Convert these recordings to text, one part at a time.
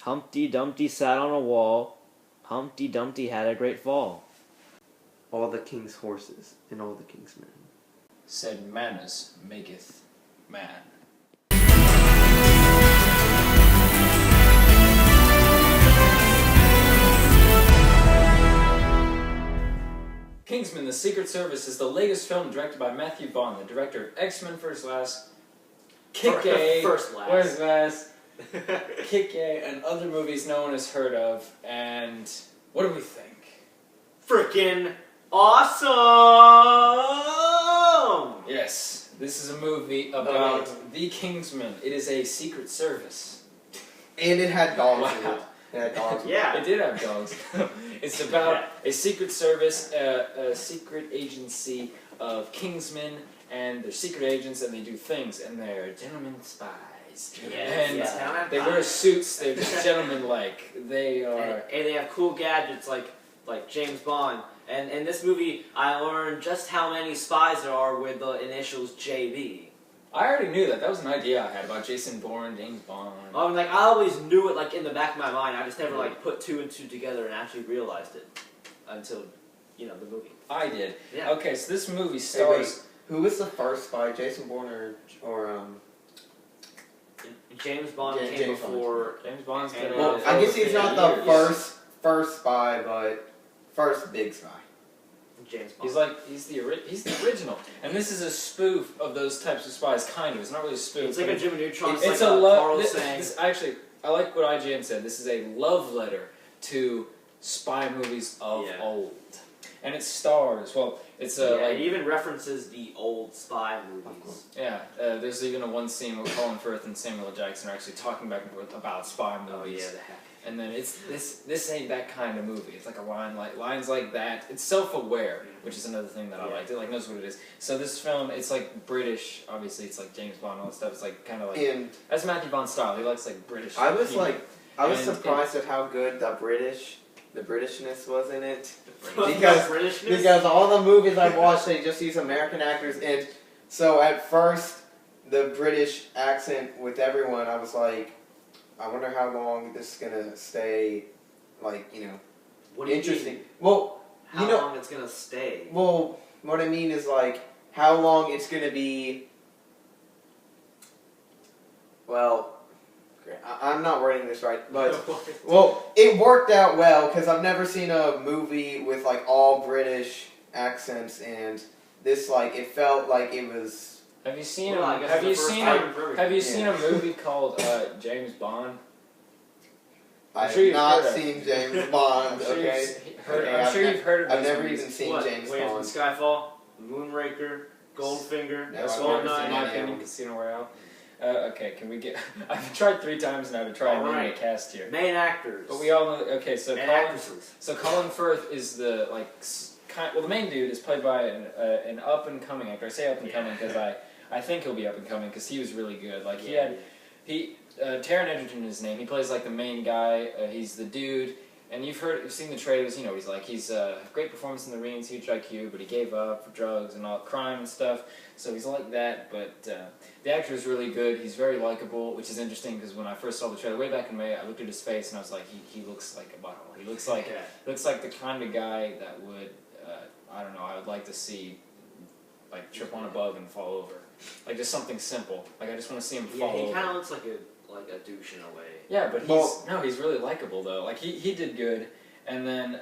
Humpty Dumpty sat on a wall. Humpty Dumpty had a great fall. All the king's horses and all the king's men said manners maketh man. Kingsman: The Secret Service is the latest film directed by Matthew Vaughn, the director of X-Men First Class, Kick-A, First Class. Where's Class, Kick-A, and other movies no one has heard of. And what do we think? Frickin' awesome! Yes, this is a movie about the Kingsman. It is a Secret Service. and it had dogs in Wow. it. It had dogs. Yeah. It did have dogs. It's about a Secret Service, a secret agency of Kingsmen, and they're secret agents, and they do things, and they're gentlemen spies. And they wear suits. They're just gentlemen-like. They are. And they have cool gadgets like James Bond. And in this movie, I learned just how many spies there are with the initials JB. I already knew that. That was an idea I had about Jason Bourne, James Bond. I mean, I always knew it in the back of my mind. I just never put two and two together and actually realized it until the movie. I did. Yeah. Okay, so this movie stars. Who was the first spy? Jason Bourne or James Bond came James Bond. James Bond's been And, Well, I guess he's not the first spy, but first big spy. James Bond. He's the original, and this is a spoof of those types of spies. Kind of. It's not really a spoof. It's like a Jimmy Neutron. It's like a Carl love. saying. Actually, I like what IGN said. This is a love letter to spy movies of old, and it stars. Well, it's it even references the old spy movies. Yeah, there's even one scene where Colin Firth and Samuel L. Jackson are actually talking back and forth about spy movies. Oh yeah, the heck. And then it's this ain't that kind of movie. It's like lines like that. It's self-aware, which is another thing that I liked. It knows what it is. So this film, it's like British. Obviously, it's like James Bond and all that stuff. It's like kind of like that's Matthew Vaughn's style. He likes like British. I was humor. I was surprised at how good the Britishness was in it. Because all the movies I watched, they just use American actors, and so at first the British accent with everyone, I was like, I wonder how long this is gonna stay, What do you interesting. mean? Well, How long it's gonna stay? Well, what I mean is how long it's gonna be. Well, I'm not wording this right, but it worked out well because I've never seen a movie with all British accents, and this it felt like it was. Have you seen Have you seen a movie called James Bond? I've not seen James Bond. Okay, I'm sure you've heard of. I've never even seen James Bond. Skyfall, Moonraker, Goldfinger, Goldeneye, Casino Royale. Okay, can we get? I've tried 3 times now to try and name a cast here. Main actors. But we all know. Okay, so actresses. Colin Firth is the the main dude is played by an up and coming actor. I say up and coming because I think he'll be up and coming because he was really good. Taron Egerton is his name. He plays the main guy. He's the dude. And you've seen the trailers. You know he's a great performance in the rings, huge IQ, but he gave up for drugs and all crime and stuff. So he's like that. But the actor is really good. He's very likable, which is interesting because when I first saw the trailer way back in May, I looked at his face and I was like, he looks like a butthole. He looks like the kind of guy that would I don't know. I would like to see trip on a bug and fall over, just something simple. I just want to see him fall over. Yeah, he kind of looks like a douche in a way. Yeah, but he's really likable though. He did good, and then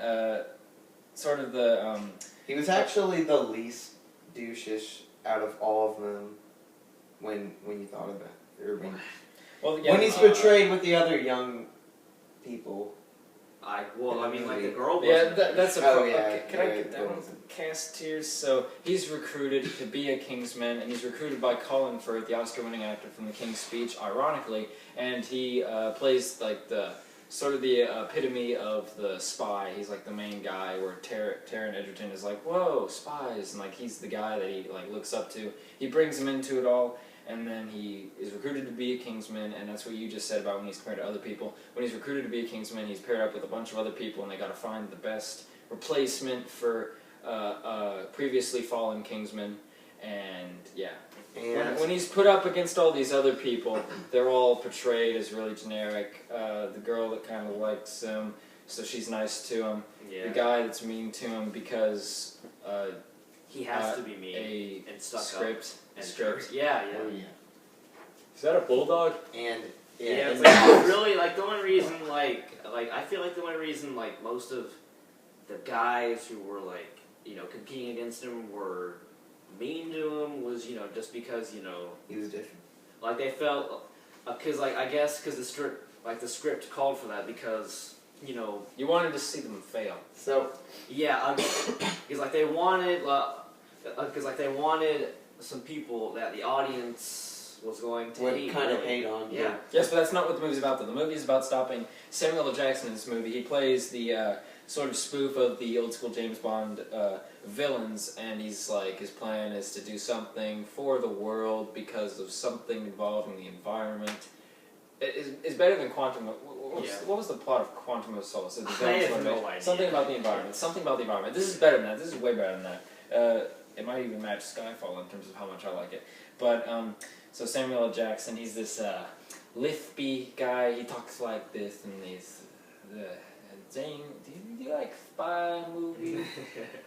sort of the he was actually the least douchish out of all of them when you thought of it. When he's portrayed with the other young people. The girl. Yeah, that's a problem. Yeah, Can I get that one cast here? So he's recruited to be a Kingsman, and he's recruited by Colin Firth, the Oscar-winning actor from The King's Speech, ironically, and he plays the epitome of the spy. He's the main guy, where Taron Egerton is whoa, spies, and he's the guy that he looks up to. He brings him into it all. And then he is recruited to be a Kingsman, and that's what you just said about when he's compared to other people. When he's recruited to be a Kingsman, he's paired up with a bunch of other people, and they got to find the best replacement for previously fallen Kingsman. And yeah, And when he's put up against all these other people, they're all portrayed as really generic. The girl that kind of likes him, so she's nice to him. Yeah. The guy that's mean to him because he has to be mean and stuck script. up. And Script. Yeah. Oh, yeah. Is that a bulldog? And Yeah, and but really, like, the only reason, I feel like the only reason, like, most of the guys who were, like, you know, competing against him were mean to him was, you know, just because, you know, he was different. like, they felt, because, like, I guess, because the script called for that, because, you know, You wanted to see them fail. So yeah, because, like, they wanted, some people that the audience was going to would hate. kind of really. hate on. Yeah. Yes, but that's not what the movie's about, though. The movie's about stopping Samuel L. Jackson in this movie. He plays the sort of spoof of the old-school James Bond villains, and he's like, his plan is to do something for the world because of something involving the environment. It's better than Quantum. What was the plot of Quantum of Solace? I have no idea. Something about the environment. Something about the environment. This is better than that. This is way better than that. It might even match Skyfall in terms of how much I like it. But so Samuel L. Jackson, he's this lispy guy. He talks like this, and he's Jane. Do you like spy movies?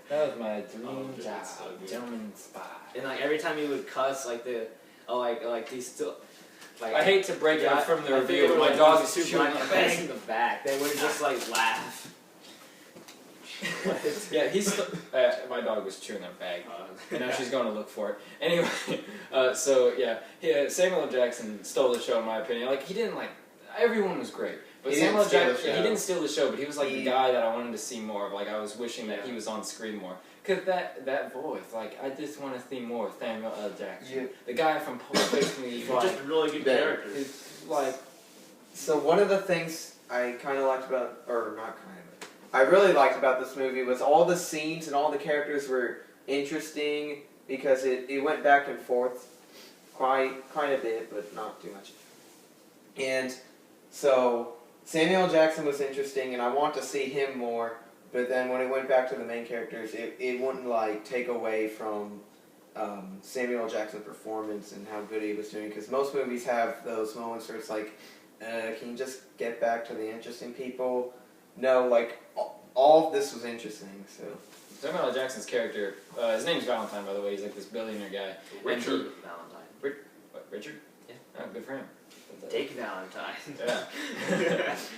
That was my dream job, so good. German spy. And like every time he would cuss, like these still. Like, I hate to break it from the I think review, they but were my dog is two chewing black on guys in the the back. They would just like laugh. Yeah, my dog was chewing a bag, and now she's going to look for it. Anyway, Samuel L. Jackson stole the show in my opinion. Like, he didn't, like, everyone was great. But He Samuel L. didn't steal the Jackson, show. he didn't steal the show, but he was like the guy that I wanted to see more of. Like, I was wishing that he was on screen more. Because that voice, like, I just want to see more of Samuel L. Jackson. Yeah. The guy from Pulp Fiction, he's like, Just a really good character. it's like, So one of the things I kind of liked about, or not kind of, I really liked about this movie was all the scenes and all the characters were interesting because it went back and forth quite a bit, but not too much. And so Samuel L. Jackson was interesting, and I want to see him more. But then when it went back to the main characters, it wouldn't like take away from Samuel L. Jackson's performance and how good he was doing. Because most movies have those moments where it's like, can you just get back to the interesting people? No, like all of this was interesting. So Samuel L. Jackson's character, his name's Valentine, by the way. He's like this billionaire guy. Richard Valentine. What, Richard? Yeah. Oh, good for him. Take Valentine.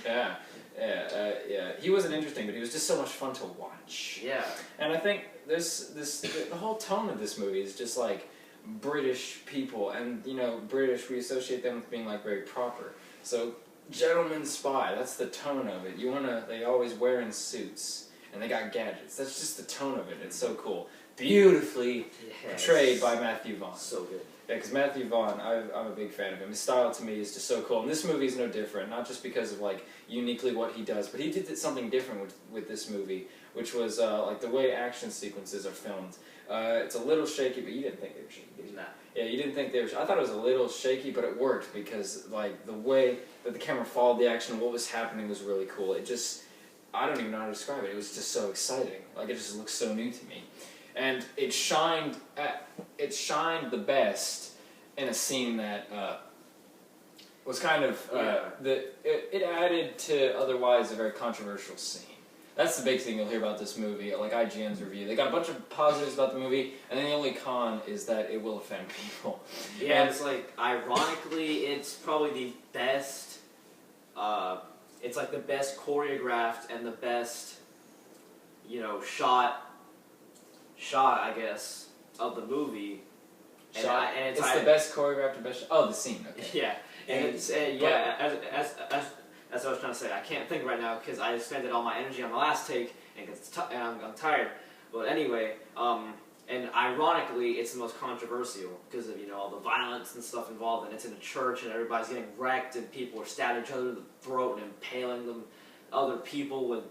Yeah. Yeah. He wasn't interesting, but he was just so much fun to watch. Yeah. And I think the whole tone of this movie is just like British people, and you know, British, we associate them with being like very proper. So, gentleman spy, that's the tone of it. They always wearing suits, and they got gadgets. That's just the tone of it. It's so cool. Beautifully portrayed by Matthew Vaughn. So good. Yeah, because Matthew Vaughn, I'm a big fan of him. His style to me is just so cool. And this movie is no different, not just because of like uniquely what he does, but he did something different with this movie, which was like the way action sequences are filmed. It's a little shaky, but you didn't think they were shaky, did you? Nah. Yeah, you didn't think they were. I thought it was a little shaky, but it worked because like the way that the camera followed the action, what was happening was really cool. It just, I don't even know how to describe it. It was just so exciting. Like it just looked so new to me, and it shined the best in a scene that was kind of it added to otherwise a very controversial scene. That's the big thing you'll hear about this movie, like IGN's review. They got a bunch of positives about the movie, and then the only con is that it will offend people. Yeah, it's like, ironically, it's probably the best, it's like the best choreographed and the best, you know, shot, I guess, of the movie. And it's the best choreographed and best. The scene. Okay. Yeah, and it's that's what I was trying to say. I can't think right now because I expended all my energy on the last take and I'm tired. But anyway, and ironically, it's the most controversial because of, you know, all the violence and stuff involved, and it's in a church and everybody's getting wrecked and people are stabbing each other in the throat and impaling them, other people with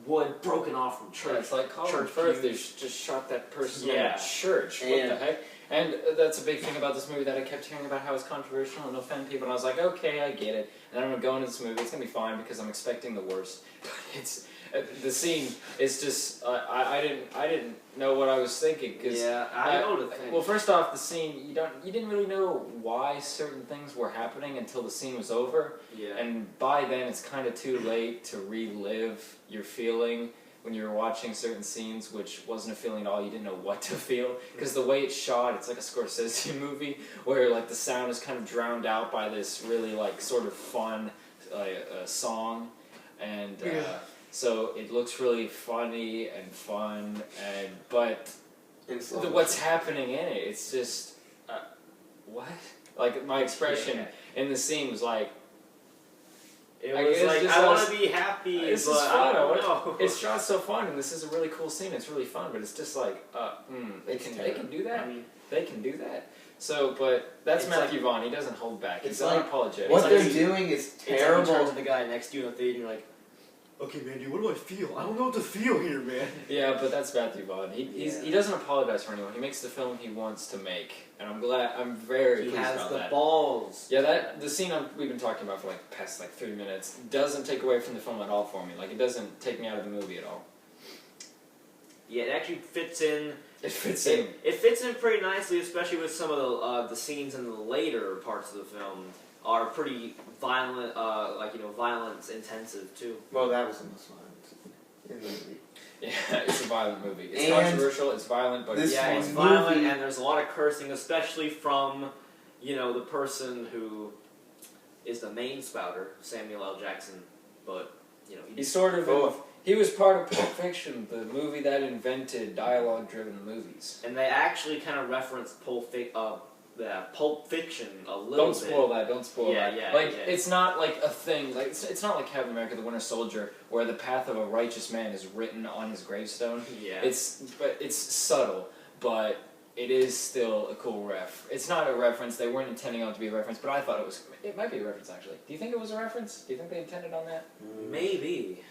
wood broken off from church. Yeah, it's like Colin church Firth, they pews. just shot that person in Yeah. a church. What the heck? And that's a big thing about this movie that I kept hearing about how it's controversial and offend people. And I was like, okay, I get it. And I'm gonna go into this movie. It's gonna be fine because I'm expecting the worst. But it's the scene is just I didn't know what I was thinking because I know the thing. Well, first off, the scene you didn't really know why certain things were happening until the scene was over. Yeah. And by then, it's kind of too late to relive your feeling when you were watching certain scenes, which wasn't a feeling at all. You didn't know what to feel because the way it's shot, it's like a Scorsese movie where like the sound is kind of drowned out by this really like sort of fun song, and so it looks really funny and fun, but what's happening in it, it's just what? Like my expression in the scene was like. It was like, I want to be happy, this but is fun. I don't know. It's shot so fun, and this is a really cool scene. It's really fun, but it's just like, they can do that. They can do that. So, but that's Matthew Vaughn. He doesn't hold back. He's unapologetic. What they're doing is terrible. It's like you turn to the guy next to you in the theater, and you're like, okay, man, dude, what do I feel? I don't know what to feel here, man. Yeah, but that's Matthew Vaughn. He doesn't apologize for anyone. He makes the film he wants to make, and I'm very pleased about that. He has the balls. Yeah, the scene we've been talking about for like the past 3 minutes doesn't take away from the film at all for me. Like, it doesn't take me out of the movie at all. Yeah, it actually fits in. It fits in. It fits in pretty nicely, especially with some of the scenes in the later parts of the film are pretty violent, violence intensive too. Well, that was the most violent in the movie. Yeah, it's a violent movie. It's controversial, it's violent, but it's violent, and there's a lot of cursing, especially from, the person who is the main spouter, Samuel L. Jackson. But, he's sort of he was part of Pulp Fiction, the movie that invented dialogue-driven movies. And they actually kind of referenced Pulp Fiction a little bit. Don't spoil that. Don't spoil that. Yeah. It's not like a thing. Like it's not like Captain America: The Winter Soldier, where the path of a righteous man is written on his gravestone. Yeah. It's subtle, but it is still a cool ref. It's not a reference. They weren't intending on it to be a reference, but I thought it was. It might be a reference actually. Do you think it was a reference? Do you think they intended on that? Maybe.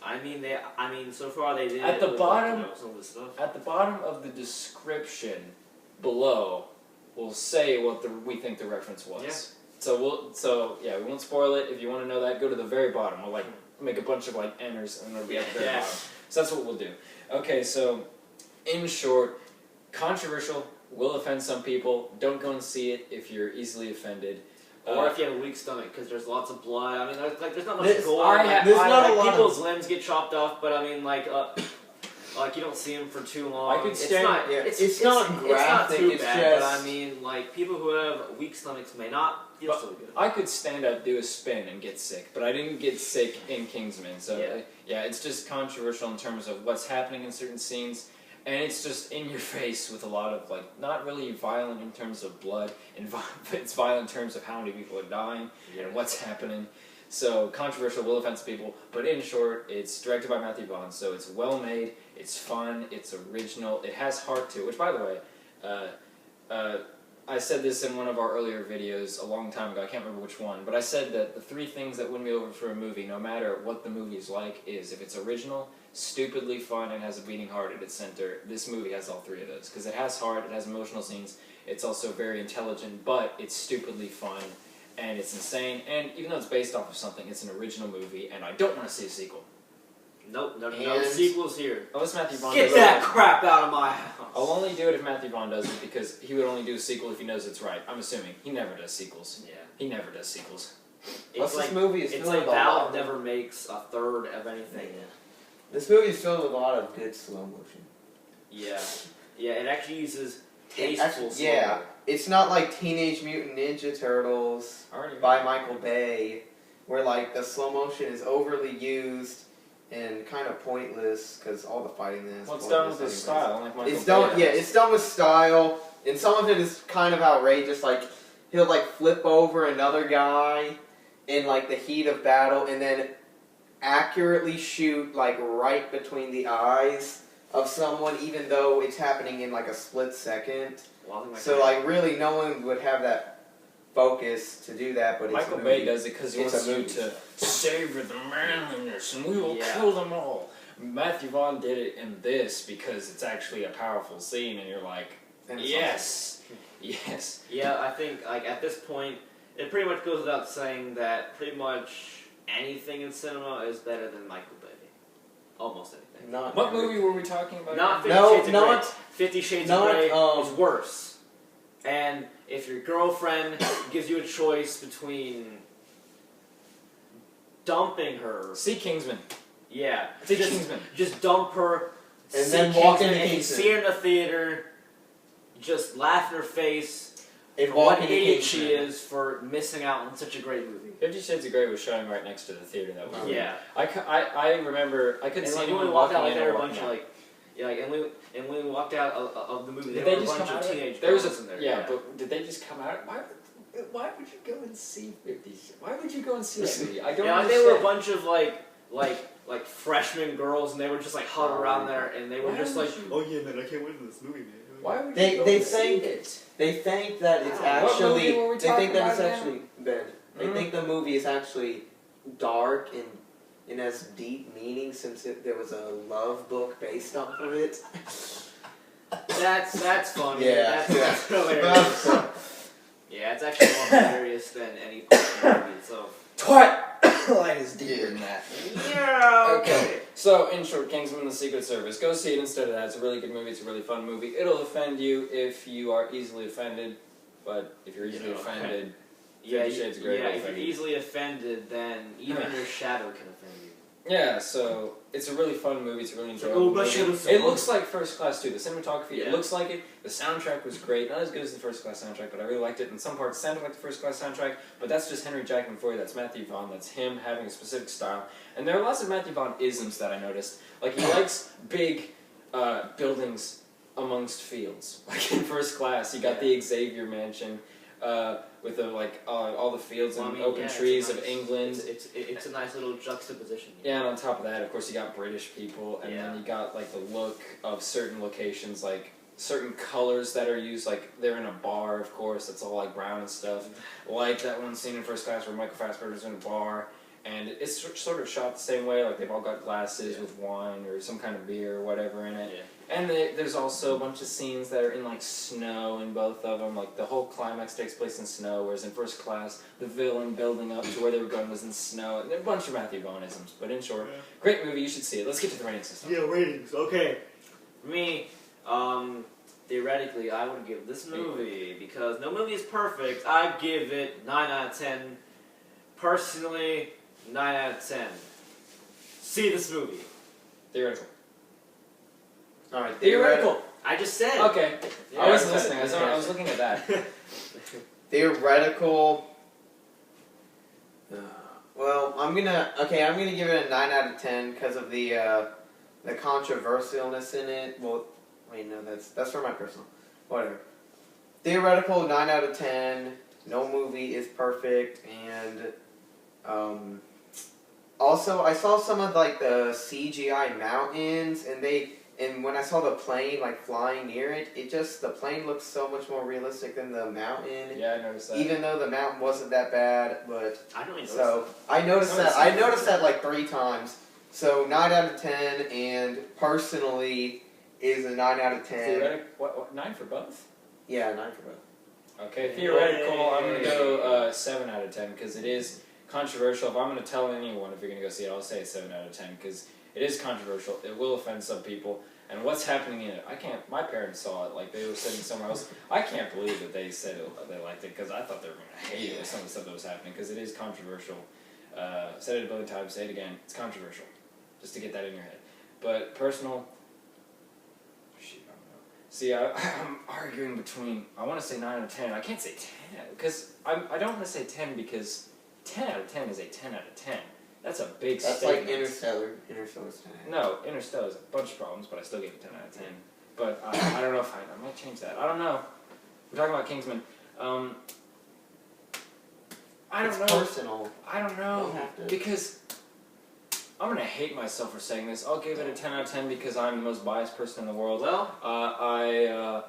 I mean, so far they did. At the bottom, some of the stuff. At the bottom of the description below, we'll say what we think the reference was. Yeah. We won't spoil it. If you want to know that, go to the very bottom. We'll make a bunch of enters, and it'll be at the very bottom. So that's what we'll do. Okay, so in short, controversial, will offend some people. Don't go and see it if you're easily offended. Or if you have a weak stomach, because there's lots of blood. I mean, there's not much gore. People's limbs get chopped off, but I mean, you don't see them for too long. I could stand. It's not graphic. It's not too bad, but I mean, people who have weak stomachs may not feel so good. I could stand up, do a spin, and get sick, but I didn't get sick in Kingsman. So it's just controversial in terms of what's happening in certain scenes. And it's just in your face with a lot of, not really violent in terms of blood, it's violent in terms of how many people are dying and what's happening. So, controversial, will offend people, but in short, it's directed by Matthew Vaughn, so it's well made, it's fun, it's original, it has heart to it, which, by the way, I said this in one of our earlier videos a long time ago, I can't remember which one, but I said that the 3 things that win me over for a movie, no matter what the movie is like, is if it's original, stupidly fun, and has a beating heart at its center. This movie has all 3 of those, because it has heart, it has emotional scenes, it's also very intelligent, but it's stupidly fun, and it's insane, and even though it's based off of something, it's an original movie, and I don't want to see a sequel. Nope, no sequels here. Unless Matthew Vaughn Get that crap out of my house! I'll only do it if Matthew Vaughn does it, because he would only do a sequel if he knows it's right. I'm assuming. He never does sequels. Yeah. He never does sequels. This movie is it's like Valve never makes a third of anything. Yeah. This movie is filled with a lot of good slow motion. Yeah. Yeah, it actually uses tasteful slow motion. It's not like Teenage Mutant Ninja Turtles by Michael Bay, where the slow motion is overly used and kind of pointless because all the fighting is. Well, it's done with his style, like Michael Bay. It's done with style, and some of it is kind of outrageous. He'll flip over another guy in the heat of battle, and then accurately shoot right between the eyes of someone, even though it's happening in a split second. So really, no one would have that focus to do that. But Michael Bay does it because he wants you to savor the manliness, and we will kill them all. Matthew Vaughn did it in this because it's actually a powerful scene, and you're like, And it's Yes. Yes. Yeah, I think like at this point, it pretty much goes without saying that pretty much anything in cinema is better than Michael Bay. Almost anything. Not What everything. movie were we talking about? Not again? 50 No, Shades of not- Grey. 50 Shades not, of Grey um, is worse. And if your girlfriend gives you a choice between dumping her, See Kingsman. yeah, See Kingsman. just dump her, And see then walk Kingsman, into and you Kingsman. see her in the theater, just laugh in her face And for walk what an into idiot Kingsman. she is for missing out on such a great movie. 50 Shades of Grey was showing right next to the theater that we were in. Yeah. I remember, I couldn't And see like when anyone we walked out, walking like in there or were a bunch walking of out. like, yeah, like, and when we walked out of the movie, Did there they were a just bunch come of out? teenage There was girls in there. yeah, but did they just come out? Why would you go and see 50 Shades? Why would you go and see that movie? I don't yeah, like, understand. they were a bunch of like freshman girls, and they were just like huddled around there, and they were Why just would like, you- oh yeah, man, I can't wait for this movie, man. Why would They- you go they and see think- it? They think that it's Wow. What movie actually. were we They talking think that it's about again? actually Ben. They Mhm. think the movie is actually dark and has deep meaning since there was a love book based off of it. That's funny. Yeah. That's hilarious. Yeah, it's actually more hilarious than any part of the movie itself. Twilight is deeper than that. Yeah. Okay. So, in short, Kingsman: The Secret Service. Go see it instead of that. It's a really good movie. It's a really fun movie. It'll offend you if you are easily offended, but if you're easily offended, Yeah, 50 Shades of Grey yeah. will If you're offend you. easily offended, then even your shadow can offend you. Yeah, so it's a really fun movie. It's a really like, enjoyable oh, but movie. should've It said- looks like First Class too. The cinematography, it Yeah. looks like it. The soundtrack was great. Not as good as the First Class soundtrack, but I really liked it. In some parts, it sounded like the First Class soundtrack, but that's just Henry Jackman for you. That's Matthew Vaughn. That's him having a specific style. And there are lots of Matthew Vaughn isms that I noticed. Like, he likes big buildings amongst fields. Like in First Class, you got the Xavier Mansion. With the all the fields and open trees of England. It's a nice little juxtaposition. Yeah, and on top of that, of course, you got British people, and Yeah. then you got like the look of certain locations, like certain colors that are used. Like they're in a bar, of course, that's all like brown and stuff. Like that one scene in First Class where Michael Fassbender's in a bar, and it's sort of shot the same way. Like they've all got glasses with wine or some kind of beer or whatever in it. Yeah. And there's also a bunch of scenes that are in like snow in both of them. Like the whole climax takes place in snow, whereas in First Class, the villain building up to where they were going was in snow. And there are a bunch of Matthew Vaughnisms. But in short, great movie. You should see it. Let's get to the rating system. Yeah, ratings. Okay. For me, theoretically, I would give this movie, because no movie is perfect, I give it 9 out of 10. Personally, 9 out of 10. See this movie. Theoretical. All right, Theoretical. I just said. Okay. Yeah, I wasn't I said listening. it. I was looking at that. Theoretical. Well, I'm gonna give it a 9 out of 10 because of the controversialness in it. Well, wait, no, that's for my personal. Whatever. Theoretical 9 out of 10. No movie is perfect, and also I saw some of like the CGI mountains, and when I saw the plane like flying near it, the plane looks so much more realistic than the mountain. Yeah, I noticed that. Even though the mountain wasn't that bad, but I don't even so I noticed that. I noticed that like 3 times. So 9 out of 10, and personally is a 9 out of 10. Theoretical. What? 9 for both? Yeah, 9 for both. Okay, theoretical, I'm going to go 7 out of 10, because it is controversial. If I'm going to tell anyone if you're going to go see it, I'll say it's 7 out of 10, because it is controversial. It will offend some people. And what's happening in it, my parents saw it, like they were sitting somewhere else. I can't believe that they said they liked it, because I thought they were going to hate it with some of the stuff that was happening, because it is controversial. Said it a billion times, say it again, it's controversial. Just to get that in your head. But personal, shit, I don't know. See, I'm arguing between, I want to say 9 out of 10. I can't say 10, because I don't want to say 10, because 10 out of 10 is a 10 out of 10. That's a big That's statement. like Interstellar. Interstellar's 10. No, Interstellar has a bunch of problems, but I still gave it 10 out of 10. But I don't know if I might change that. I don't know. We're talking about Kingsman. I don't know. It's personal. I don't know. You don't have to. Because I'm going to hate myself for saying this. I'll give it a 10 out of 10 because I'm the most biased person in the world. Well, I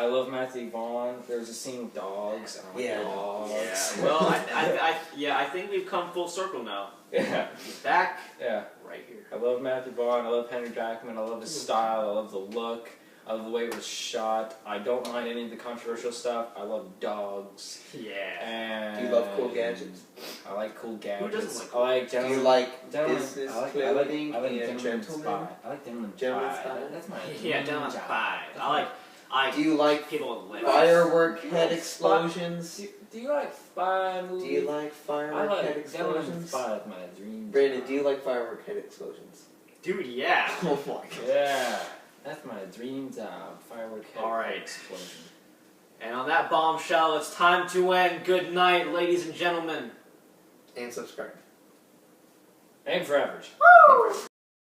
love Matthew Vaughn. There's a scene with dogs. I don't like dogs. yeah. Well, I think we've come full circle now. Yeah. He's back Yeah. right here. I love Matthew Vaughn. I love Henry Jackman. I love his style. I love the look. I love the way it was shot. I don't mind any of the controversial stuff. I love dogs. Yeah. And Do you love cool gadgets? I like cool gadgets. Who doesn't like I like Do gentlemen. you like gentlemen, business I like clothing I like and gentleman's gentlemen? spy. I like gentleman's Gentleman's spy. spy? That's my Yeah, gentleman's job. spy. I Do you like people with lips. firework You head like explosions? Do you like spy movies? Do you like I firework like head gentleman's explosions? spy. That's my dream. Brandon, job. do you like firework head explosions? Dude, yeah. Oh my god. Yeah, that's my dream job. Firework head All right. explosion. And on that bombshell, it's time to end. Good night, ladies and gentlemen. And subscribe. Aim for average. Woo!